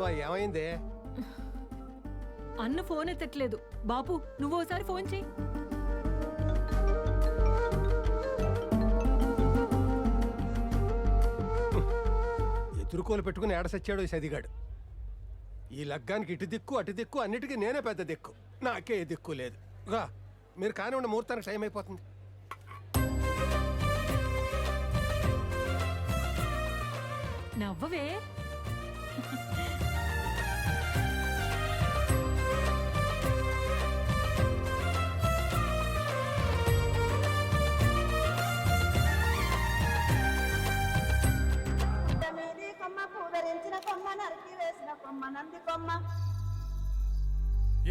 అమ్మా ఏమైంది? అన్న ఫోన్ ఎత్తట్లేదు. బాపు నువ్వు ఓసారి ఫోన్ చెయ్యి. ఎదురుకోలు పెట్టుకుని ఏడసచ్చాడు ఈ సదిగాడు. ఈ లగ్గానికి ఇటు దిక్కు అటు దిక్కు అన్నిటికీ నేనే పెద్ద దిక్కు. నాకే దిక్కు లేదు. గా మీరు కానివ్వండి, ముహూర్తానికి టైం అయిపోతుంది. నవ్వవే.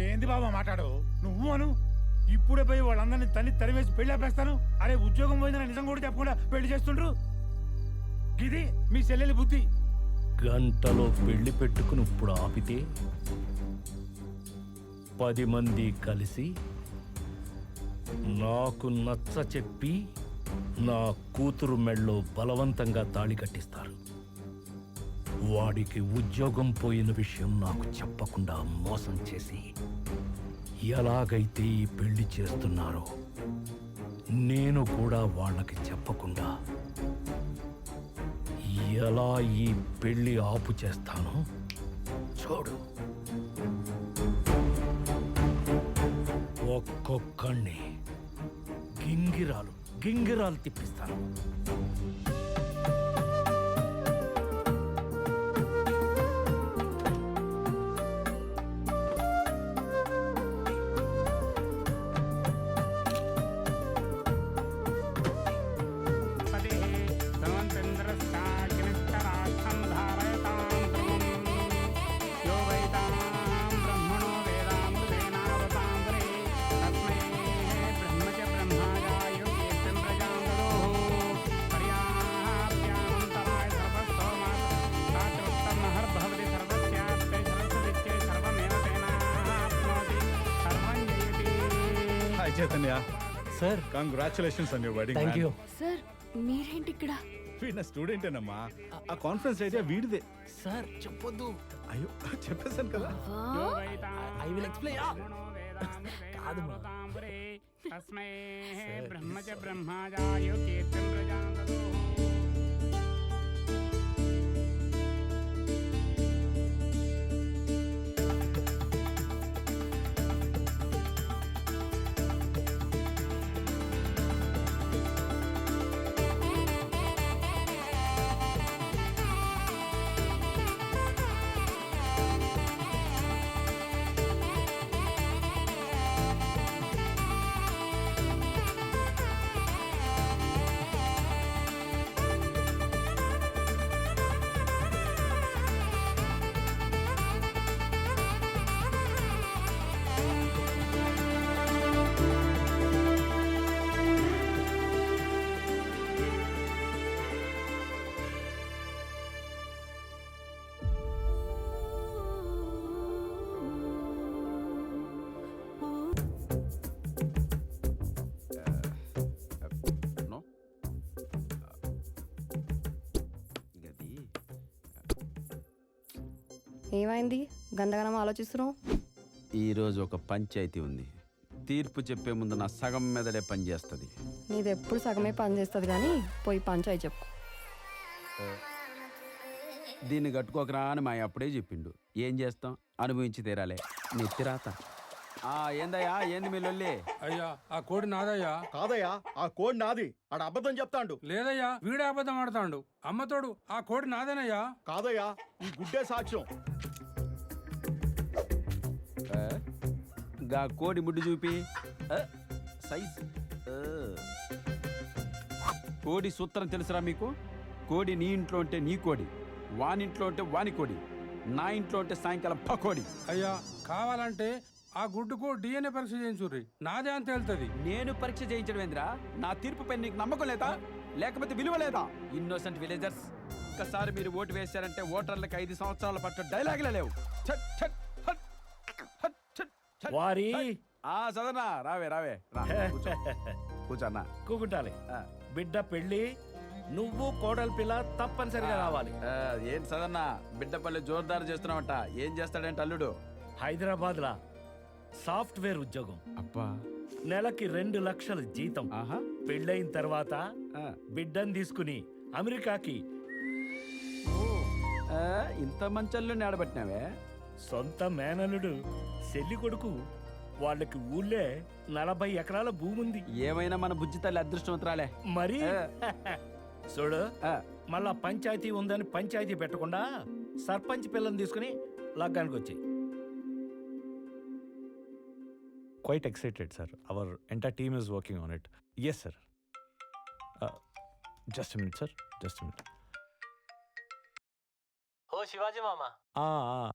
ఏంది బాబా మాట్లాడు నువ్వు అను. ఇప్పుడే పోయి వాళ్ళందరినీ తల్లి తరివేసి పెళ్లి ఆపేస్తాను. అరే ఉద్యోగం పోయిందని నిజం కూడా చెప్పకుండా పెళ్లి చేస్తుండ్రు. ఇది మీ చెల్లెలి బుద్ధి. గంటలో పెళ్లి పెట్టుకుని ఇప్పుడు ఆపితే 10 మంది కలిసి నాకు నచ్చ చెప్పి నా కూతురు మెళ్ళో బలవంతంగా తాళి కట్టిస్తారు. వాడికి ఉద్యోగం పోయిన విషయం నాకు చెప్పకుండా మోసం చేసి ఎలాగైతే ఈ పెళ్లి చేస్తున్నారో నేను కూడా వాళ్ళకి చెప్పకుండా ఎలా ఈ పెళ్లి ఆపు చేస్తానో చూడు. ఒక్కొక్కడిని గింగిరాలు తిప్పిస్తాను. Chaitanya sir, congratulations on your wedding. Thank you sir మీరేంటి ఇక్కడ? వీణ స్టూడెంటేనమ్మా. ఆ కాన్ఫరెన్స్ ఐడియా వీడిదే. సార్ చెప్పొద్దు. అయ్యో చెప్పేశాను కదా. I will explain. కాదు మా. ఏమైంది గందగనం ఆలోచిస్తున్నావు? ఈరోజు ఒక పంచాయతీ ఉంది. తీర్పు చెప్పే ముందు నా సగం మెదడే పనిచేస్తుంది. నీది ఎప్పుడు సగమే పని చేస్తుంది కానీ పోయి పంచాయి చెప్పు. దీన్ని కట్టుకోకరా అని మా అప్పుడే చెప్పిండు. ఏం చేస్తాం, అనుభవించి తీరాలే. నెత్తిరాత. ఏందయ్యా, ఏంది మీ లొల్లి? అయ్యా ఆ కోడి నాదయ్యా. కాదయ్యా, ఆ కోడ్ నాది. ఆడ అబద్ధం చెప్తాండు. లేదయ్యా, వీడే అబద్ధం ఆడతాండు. అమ్మతోడు ఆ కోడి నాదేనయ్యా. కాదయ్యా, ఈ గుడ్డే సాక్ష్యం. గా కోడి ముడ్డు చూపి సైజ్. కోడి సూత్రం తెలుసురా మీకు? కోడి నీ ఇంట్లో ఉంటే నీ కోడి, వానింట్లో ఉంటే వాని కోడి, నా ఇంట్లో ఉంటే సాయంకాలం పకోడి. అయ్యా కావాలంటే ఆ గుడ్డుకు DNA పరీక్ష చేయించుర్రి, నాదే అని తేలుతుంది. నేను పరీక్ష చేయించడం ఏంద్రా? నా తీర్పు పైన నీకు నమ్మకం లేదా, లేకపోతే విలువ లేదా? ఇన్నోసెంట్ విలేజర్స్, ఒక్కసారి మీరు ఓటు వేశారంటే ఓటర్లకు 5 సంవత్సరాల పట్టు డైలాగులే లేవు. వారి సదనా రావే రా కూర్చోన్నా. కూకుంటాలి. బిడ్డ పెళ్లి నువ్వు కోడలి పిల్ల తప్పనిసరిగా రావాలి. ఏంటి సదన్నా బిడ్డపల్లి జోర్దారు చేస్తున్నావంట, ఏం చేస్తాడంటే అల్లుడు? హైదరాబాద్ లా సాఫ్ట్వేర్ ఉద్యోగం, అబ్బా, నెలకి 2 లక్షల జీతం. ఆహా, పెళ్ళైన తర్వాత ఆ. బిడ్డను తీసుకుని అమెరికాకి ఆ, ఇంత మంచల్లు నేడబట్టినావే. సొంత మేనల్లుడు చెల్లి కొడుకు. వాళ్ళకి ఊళ్ళే 40 ఎకరాల భూమి ఉంది. ఏమైనా మన బుజ్జి తల్లి అదృష్టవంతరాలే. మరి చూడు, ఆ, మళ్ళా పంచాయతీ ఉందని పంచాయతీ పెట్టకుండా సర్పంచ్ పిల్లని తీసుకుని లగ్గానికి వచ్చాయి. Quite excited, sir. Our entire team is working on it. Yes, sir. Just a minute, sir. Just a minute. ఓ శివాజీ మామ, Ah,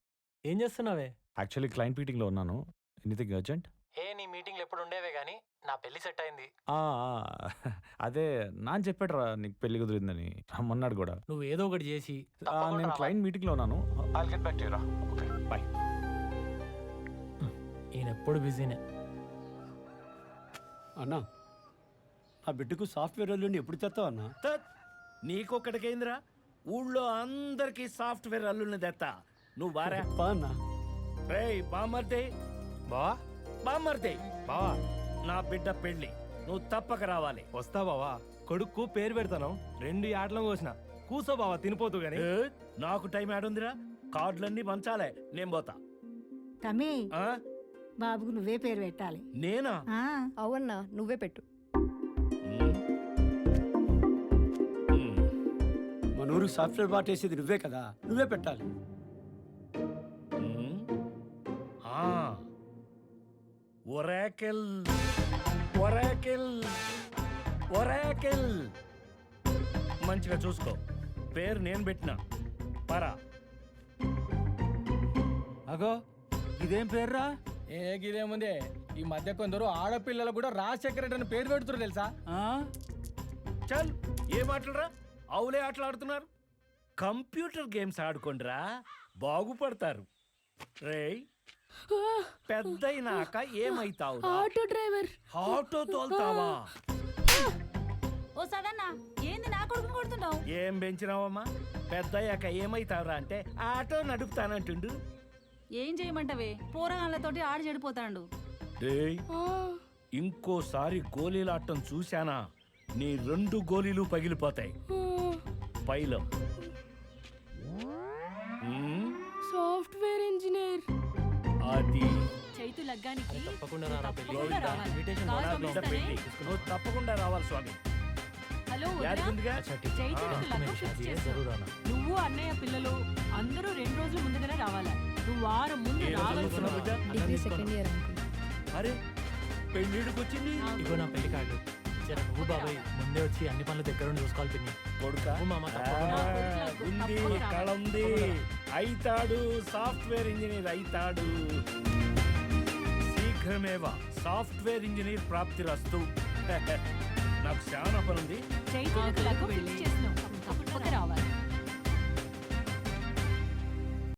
ఏం చేస్తున్నావే? actually client meeting లో ఉన్నాను. Anything urgent? ఏ నీ మీటింగ్లు ఎప్పుడు ఉండేవే గానీ నా పెళ్లి సెట్ అయింది. అదే నాన్న చెప్పాడు రా నీకు పెళ్లి కుదిరిందని, రమ్మన్నాడు కూడా. నువ్వు ఏదో ఒకటి చేసి నేను క్లయింట్ మీటింగ్ లో ఉన్నాను. I'll get back to you రా. Okay by. ఈయన ఎప్పుడు బిజీనే. అన్నా, ఆ బిడ్డకు సాఫ్ట్వేర్ అల్లుండి ఎప్పుడు తెస్తావు అన్నా? నీకొక్కడికైందిరా, ఊళ్ళో అందరికి సాఫ్ట్వేర్ అల్లుల్ని తెత్తా. నువ్వు బారా బా అన్నా. రేయ్ బామ్మర్దే, బావా బామ్మర్దే, బావా నా బిడ్డ పెళ్ళి నువ్వు తప్పక రావాలి. వస్తా బావా, కొడుకు పేరు పెడతాను. 2 ఆటలు కోసిన. కూసో బావా, తినిపోతూ గాని. ఏ, నాకు టైం ఆడుందిరా, కార్డులన్నీ పంచాలే, నేను పోతా. తమ్మి ఆ? బాబుకు నువ్వే పేరు పెట్టాలి. నేనా? అవునన్నా, నువ్వే పెట్టు. మన ఊరు సాఫ్ట్వేర్ బాట్ వేసేది నువ్వే కదా, నువ్వే పెట్టాలి. Oracle, Oracle, Oracle. మంచిగా చూసుకో, పేరు నేను పెట్టినా. పరా. అగో ఇదేం పేర్రా? ఏ గిదేముందే, ఈ మధ్య కొందరు ఆడపిల్లలు కూడా రాజశేఖర రెడ్డి అని పేరు పెడుతున్నారు తెలుసా? చల్, ఏం ఆటలురా, అవులే ఆటలు ఆడుతున్నారు. కంప్యూటర్ గేమ్స్ ఆడుకోండిరా, బాగుపడతారు. రేయ్, పెద్దయినాక ఏమైతావు? Auto driver. ఆటో తోల్తావా? ఓ సదన్నా, ఏంది నా కొడుకు కొడుతున్నావు? ఏం పెంచినావమ్మా? పెద్దయ్యాక ఏమైతావురా అంటే ఆటో నడుపుతానంటుండు. ఏం చేయమంటవే, పోరగాళ్ళతోటి ఆడి చెడిపోతాడు. రేయ్, ఇంకోసారి గోళీలాటం చూశానా నీ 2 గోళీలు పగిలిపోతాయి. పైలో సాఫ్ట్వేర్ ఇంజనీర్. అది చైతు లగ్గానికి తప్పకుండా రా, తప్పకుండా రావాలి. ఇన్విటేషన్ కాల్ నా బిడ్డ పంపిస్తానే. పెళ్లి నువ్వు తప్పకుండా రావాలి స్వామి. హలో వదినా? యాదుందిగా? చైతుకి లగ్గం ఫిక్స్ చేస్తాను. నువ్వు అన్నయ్య పిల్లలు అందరూ 2 రోజుల ముందుగానే రావాలా. నువ్వు వారం ముందు ఏదో చదువుతున్నావు బిడ్డ? Degree second year uncle. అరే, పెళ్ళిడికి వచ్చింది. ఇగో నా పెళ్లి కార్డు. జర నువ్వు బాబాయ్ ముందే వచ్చి అన్ని పనులు దగ్గర చూసుకోవాలి పిన్ని. కొడుకా? నువ్వు మామ ఆ, తప్పకుండా. ఉంది, కళ ఉంది. అయితాడు, సాఫ్ట్వేర్ ఇంజనీర్ అయితాడు. శీఘ్రమేవా సాఫ్ట్వేర్ ఇంజనీర్ ప్రాప్తిరస్తు. నాకు చాలా పనుంది. చైతుకి లగ్గం ఫిక్స్ చేసినావు. తప్పక రావాలి.